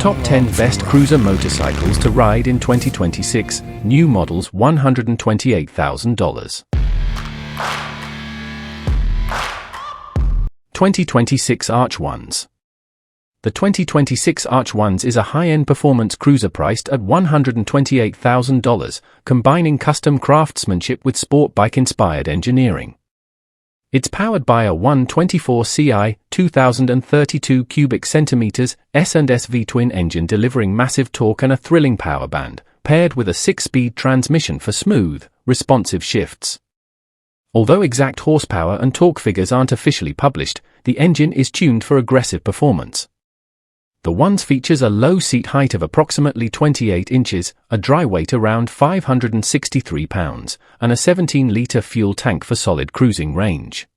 Top 10 Best Cruiser Motorcycles to Ride in 2026, New Models $128,000. 2026 Arch Ones. The 2026 Arch Ones is a high-end performance cruiser priced at $128,000, combining custom craftsmanship with sport bike-inspired engineering. It's powered by a 124Ci 2032 cubic centimeters S&S V-twin engine delivering massive torque and a thrilling power band, paired with a 6-speed transmission for smooth, responsive shifts. Although exact horsepower and torque figures aren't officially published, the engine is tuned for aggressive performance. The Ones features a low seat height of approximately 28 inches, a dry weight around 563 pounds, and a 17-litre fuel tank for solid cruising range.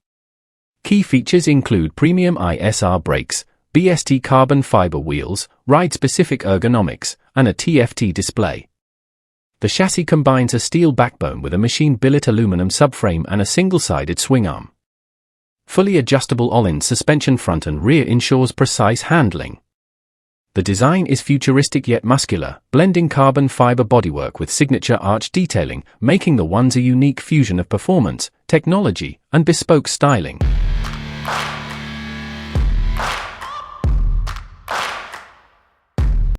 Key features include premium ISR brakes, BST carbon fiber wheels, ride-specific ergonomics, and a TFT display. The chassis combines a steel backbone with a machine-billet aluminum subframe and a single-sided swing arm. Fully adjustable all-in suspension front and rear ensures precise handling. The design is futuristic yet muscular, blending carbon fiber bodywork with signature arch detailing, making the Ones a unique fusion of performance, technology, and bespoke styling.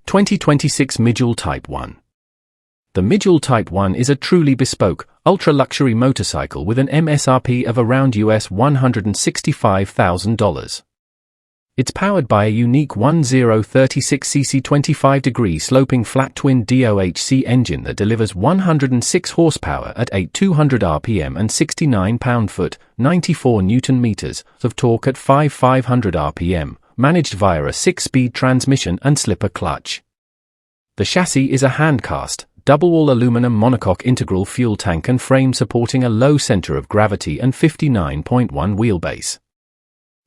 (2026) Midual Type 1. The Midual Type 1 is a truly bespoke, ultra-luxury motorcycle with an MSRP of around $165,000. It's powered by a unique 1036cc 25-degree sloping flat twin DOHC engine that delivers 106 horsepower at 8,200 RPM and 69 pound-foot, 94 Nm of torque at 5,500 RPM, managed via a 6-speed transmission and slipper clutch. The chassis is a hand-cast, double-wall aluminum monocoque integral fuel tank and frame supporting a low center of gravity and 59.1 wheelbase.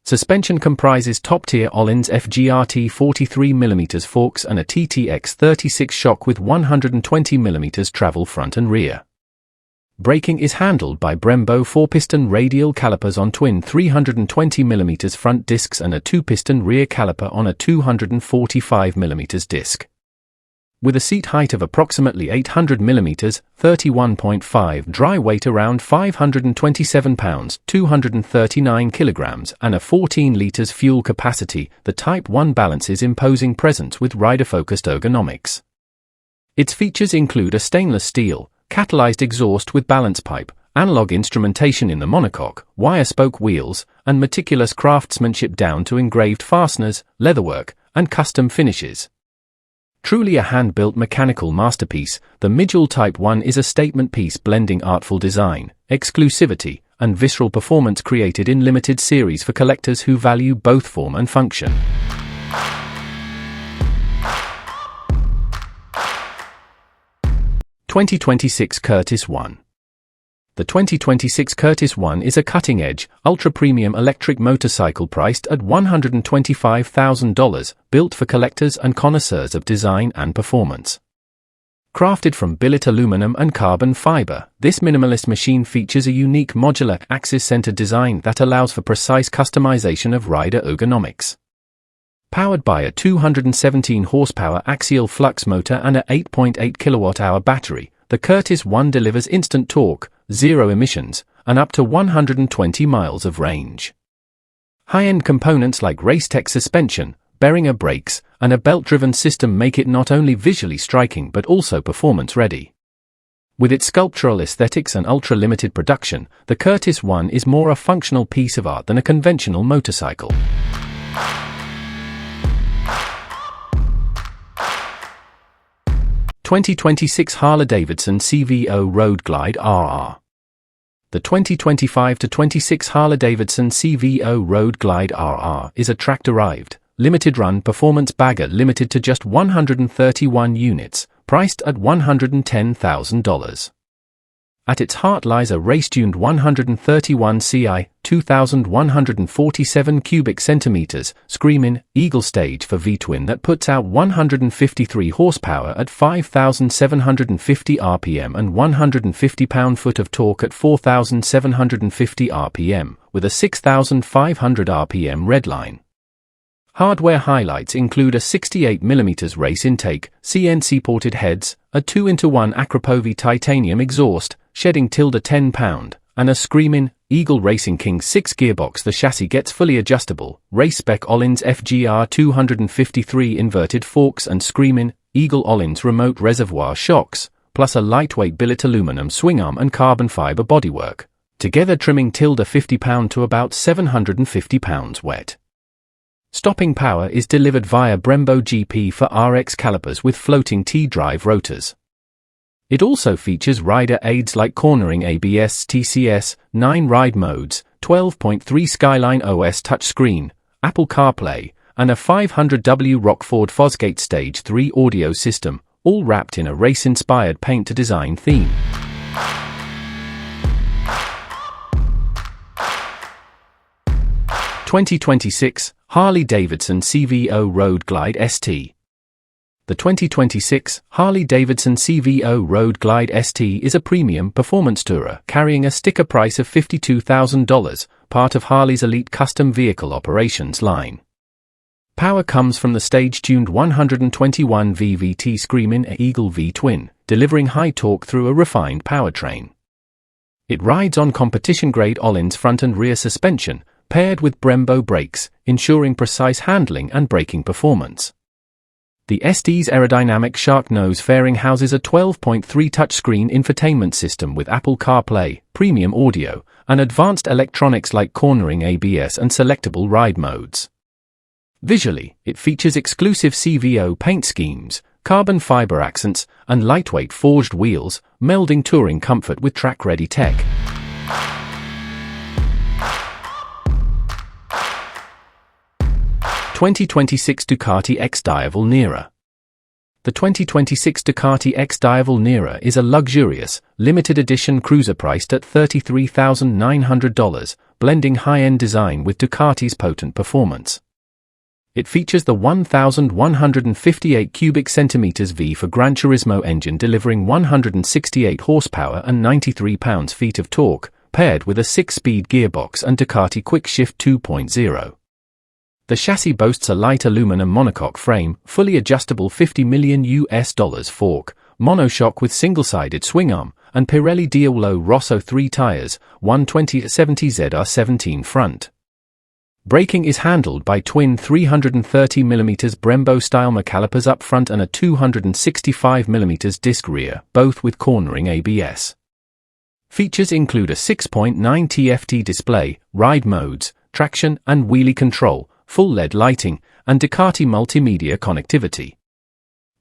Suspension comprises top-tier Öhlins FGRT 43mm forks and a TTX 36 shock with 120mm travel front and rear. Braking is handled by Brembo 4-piston radial calipers on twin 320mm front discs and a 2-piston rear caliper on a 245mm disc. With a seat height of approximately 800 mm, 31.5 dry weight around 527 pounds, 239 kilograms, and a 14 liters fuel capacity, the Type 1 balances imposing presence with rider-focused ergonomics. Its features include a stainless steel, catalyzed exhaust with balance pipe, analog instrumentation in the monocoque, wire-spoke wheels, and meticulous craftsmanship down to engraved fasteners, leatherwork, and custom finishes. Truly a hand-built mechanical masterpiece, the Midual Type 1 is a statement piece blending artful design, exclusivity, and visceral performance created in limited series for collectors who value both form and function. (2026) Curtis 1. The 2026 Curtis 1 is a cutting-edge, ultra-premium electric motorcycle priced at $125,000, built for collectors and connoisseurs of design and performance. Crafted from billet aluminum and carbon fiber, this minimalist machine features a unique modular, axis-centered design that allows for precise customization of rider ergonomics. Powered by a 217 horsepower axial flux motor and a 8.8 kilowatt-hour battery, the Curtis 1 delivers instant torque, zero emissions, and up to 120 miles of range. High-end components like Racetech suspension, Behringer brakes, and a belt-driven system make it not only visually striking but also performance-ready. With its sculptural aesthetics and ultra-limited production, the Curtis 1 is more a functional piece of art than a conventional motorcycle. (2026) Harley-Davidson CVO Road Glide RR. The 2025-26 Harley-Davidson CVO Road Glide RR is a track-derived, limited-run performance bagger limited to just 131 units, priced at $110,000. At its heart lies a race-tuned 131Ci 2,147 cubic centimeters screamin' Eagle stage for V-twin that puts out 153 horsepower at 5,750 RPM and 150 pound-foot of torque at 4,750 RPM, with a 6,500 RPM redline. Hardware highlights include a 68mm race intake, CNC-ported heads, a 2-in-1 Akrapovi titanium exhaust, shedding -10 pound, and a screaming Eagle Racing King 6 gearbox. The chassis gets fully adjustable, race-spec Öhlins FGR 253 inverted forks and screaming Eagle Öhlins remote reservoir shocks, plus a lightweight billet aluminum swing arm and carbon fiber bodywork, together trimming -50 pound to about 750 pounds wet. Stopping power is delivered via Brembo GP for RX calipers with floating T-drive rotors. It also features rider aids like cornering ABS, TCS, 9 ride modes, 12.3 Skyline OS touchscreen, Apple CarPlay, and a 500W Rockford Fosgate Stage 3 audio system, all wrapped in a race-inspired paint-to-design theme. (2026) Harley Davidson CVO Road Glide ST. The 2026 Harley Davidson CVO Road Glide ST is a premium performance tourer carrying a sticker price of $52,000, part of Harley's elite custom vehicle operations line. Power comes from the stage-tuned 121 VVT Screamin' Eagle V-twin, delivering high torque through a refined powertrain. It rides on competition-grade Öhlins front and rear suspension, paired with Brembo brakes, ensuring precise handling and braking performance. The ST's aerodynamic shark nose fairing houses a 12.3 touchscreen infotainment system with Apple CarPlay, premium audio, and advanced electronics like cornering ABS and selectable ride modes. Visually, it features exclusive CVO paint schemes, carbon fiber accents, and lightweight forged wheels, melding touring comfort with track-ready tech. (2026) Ducati XDiavel Nera. The 2026 Ducati XDiavel Nera is a luxurious, limited edition cruiser priced at $33,900, blending high-end design with Ducati's potent performance. It features the 1,158 cubic centimeters V for Gran Turismo engine delivering 168 horsepower and 93 pounds-feet of torque, paired with a 6-speed gearbox and Ducati QuickShift 2.0. The chassis boasts a light aluminum monocoque frame, fully adjustable $50 million fork, monoshock with single-sided swing arm, and Pirelli Diavel Rosso 3 tires, 120/70 ZR17 front. Braking is handled by twin 330mm Brembo-style calipers up front and a 265mm disc rear, both with cornering ABS. Features include a 6.9 TFT display, ride modes, traction and wheelie control, full LED lighting, and Ducati multimedia connectivity.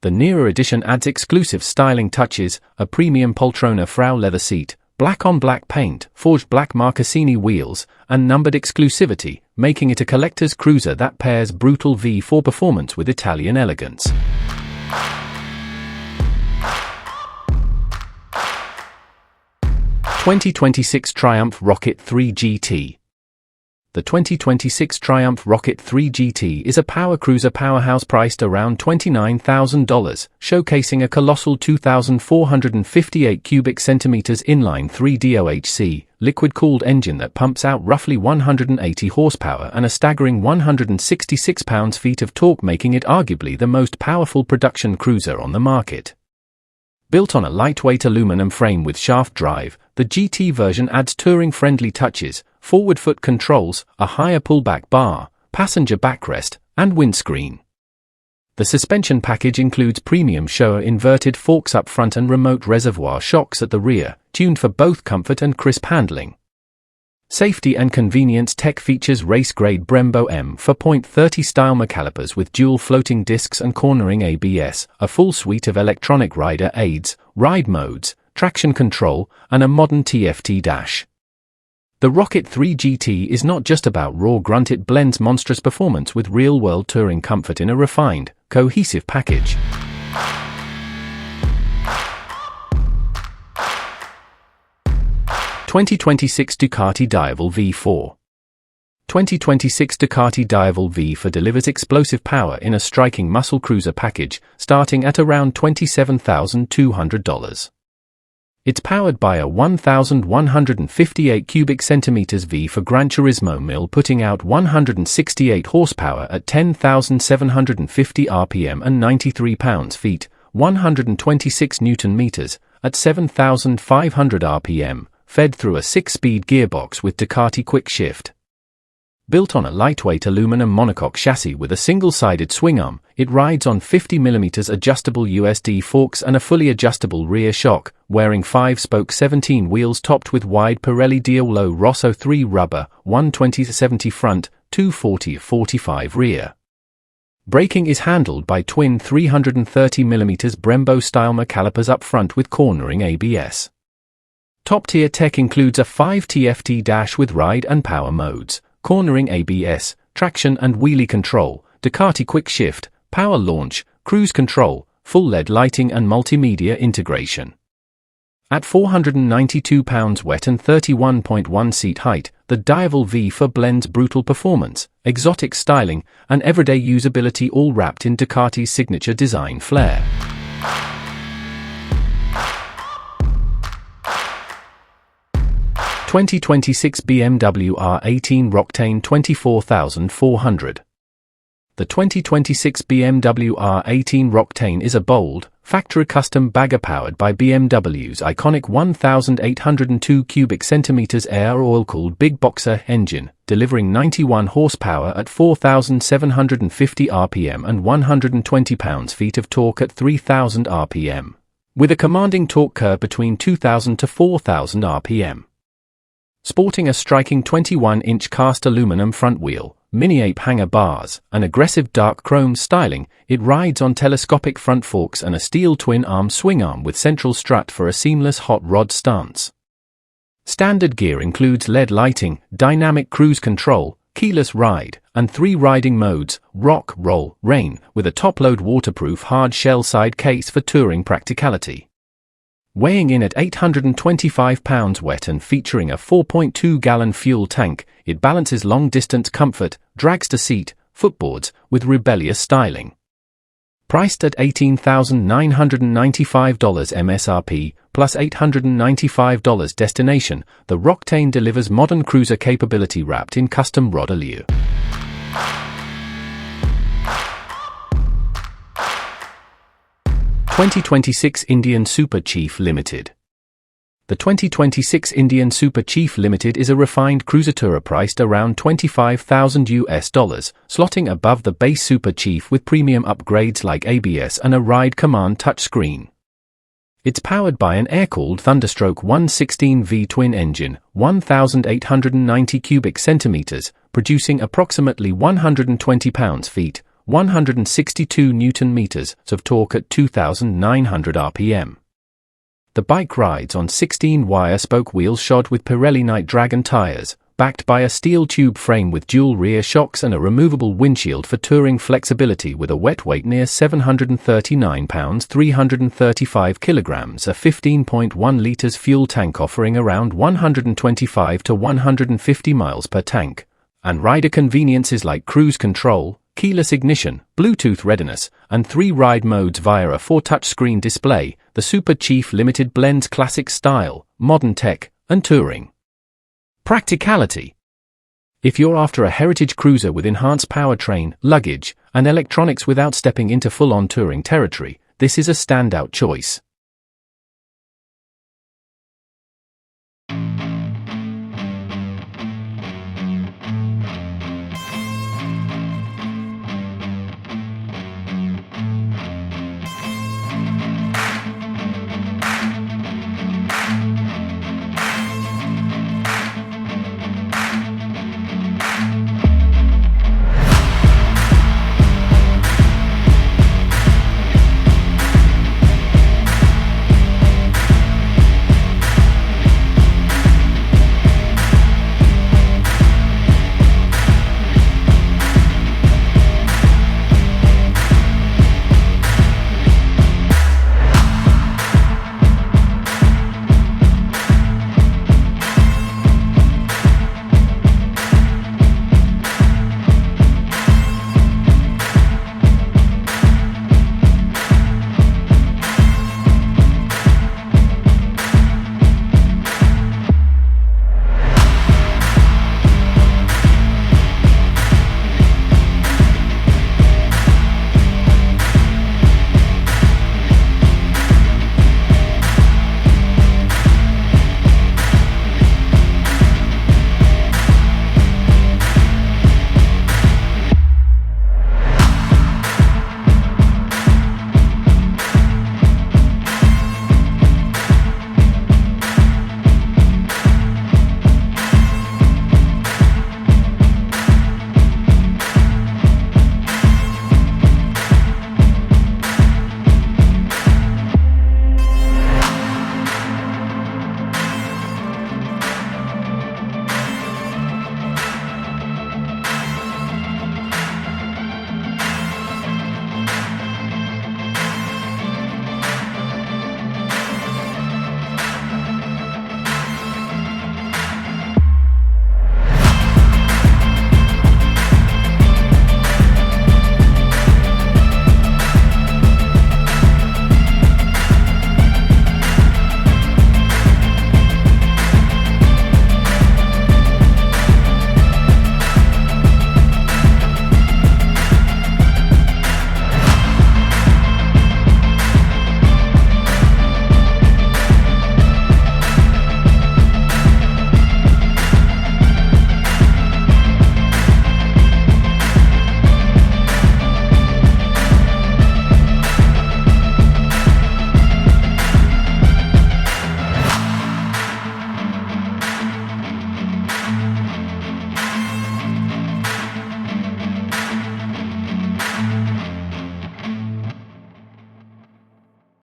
The Nera edition adds exclusive styling touches, a premium poltrona Frau leather seat, black-on-black paint, forged black Marcassini wheels, and numbered exclusivity, making it a collector's cruiser that pairs brutal V4 performance with Italian elegance. (2026) Triumph Rocket 3 GT. The 2026 Triumph Rocket 3 GT is a power cruiser powerhouse priced around $29,000, showcasing a colossal 2,458 cubic centimeters inline 3 DOHC, liquid-cooled engine that pumps out roughly 180 horsepower and a staggering 166 pounds-feet of torque, making it arguably the most powerful production cruiser on the market. Built on a lightweight aluminum frame with shaft drive, the GT version adds touring-friendly touches, forward foot controls, a higher pullback bar, passenger backrest, and windscreen. The suspension package includes premium Showa inverted forks up front and remote reservoir shocks at the rear, tuned for both comfort and crisp handling. Safety and convenience tech features race-grade Brembo M4.30 style calipers with dual floating discs and cornering ABS, a full suite of electronic rider aids, ride modes, traction control, and a modern TFT dash. The Rocket 3 GT is not just about raw grunt, it blends monstrous performance with real-world touring comfort in a refined, cohesive package. (2026) Ducati Diavel V4. 2026 Ducati Diavel V4 delivers explosive power in a striking muscle cruiser package, starting at around $27,200. It's powered by a 1,158 cubic centimeters V for Gran Turismo mill, putting out 168 horsepower at 10,750 RPM and 93 pounds-feet, 126 Newton-meters, at 7,500 RPM, fed through a 6-speed gearbox with Ducati quick shift. Built on a lightweight aluminum monocoque chassis with a single-sided swing arm, it rides on 50mm adjustable USD forks and a fully adjustable rear shock, wearing 5-spoke 17 wheels topped with wide Pirelli Diavel Rosso 3 rubber, 120/70 front, 240/45 rear. Braking is handled by twin 330mm Brembo-style calipers up front with cornering ABS. Top-tier tech includes a 5 TFT dash with ride and power modes, cornering ABS, traction and wheelie control, Ducati quick shift, power launch, cruise control, full LED lighting and multimedia integration. At 492 pounds wet and 31.1 seat height, the Diavel V4 blends brutal performance, exotic styling, and everyday usability, all wrapped in Ducati's signature design flair. (2026) BMW R18 Roctane 24,400. The 2026 BMW R18 Roctane is a bold, factory-custom bagger powered by BMW's iconic 1,802 cubic centimeters air oil-cooled big boxer engine, delivering 91 horsepower at 4,750 RPM and 120 pounds-feet of torque at 3,000 RPM, with a commanding torque curve between 2,000 to 4,000 RPM. Sporting a striking 21-inch cast aluminum front wheel, mini-ape hanger bars, and aggressive dark chrome styling, it rides on telescopic front forks and a steel twin-arm swing arm with central strut for a seamless hot rod stance. Standard gear includes LED lighting, dynamic cruise control, keyless ride, and 3 riding modes: rock, roll, rain, with a top-load waterproof hard-shell side case for touring practicality. Weighing in at 825 pounds wet and featuring a 4.2-gallon fuel tank, it balances long-distance comfort, drags-to-seat, footboards, with rebellious styling. Priced at $18,995 MSRP, plus $895 destination, the Roctane delivers modern cruiser capability wrapped in custom rod allure. (2026) Indian Super Chief Limited. The 2026 Indian Super Chief Limited is a refined cruiser tourer priced around $25,000, slotting above the base Super Chief with premium upgrades like ABS and a ride command touchscreen. It's powered by an air-cooled Thunderstroke 116V twin engine, 1,890 cubic centimeters, producing approximately 120 pounds-feet, 162 Newton-meters of torque at 2,900 RPM. The bike rides on 16-wire spoke wheels shod with Pirelli Night Dragon tires, backed by a steel tube frame with dual rear shocks and a removable windshield for touring flexibility, with a wet weight near 739 pounds 335 kilograms, a 15.1 litres fuel tank offering around 125 to 150 miles per tank, and rider conveniences like cruise control, keyless ignition, Bluetooth readiness, and 3 ride modes via a 4 touchscreen display. The Super Chief Limited blends classic style, modern tech, and touring practicality. If you're after a heritage cruiser with enhanced powertrain, luggage, and electronics without stepping into full-on touring territory, this is a standout choice.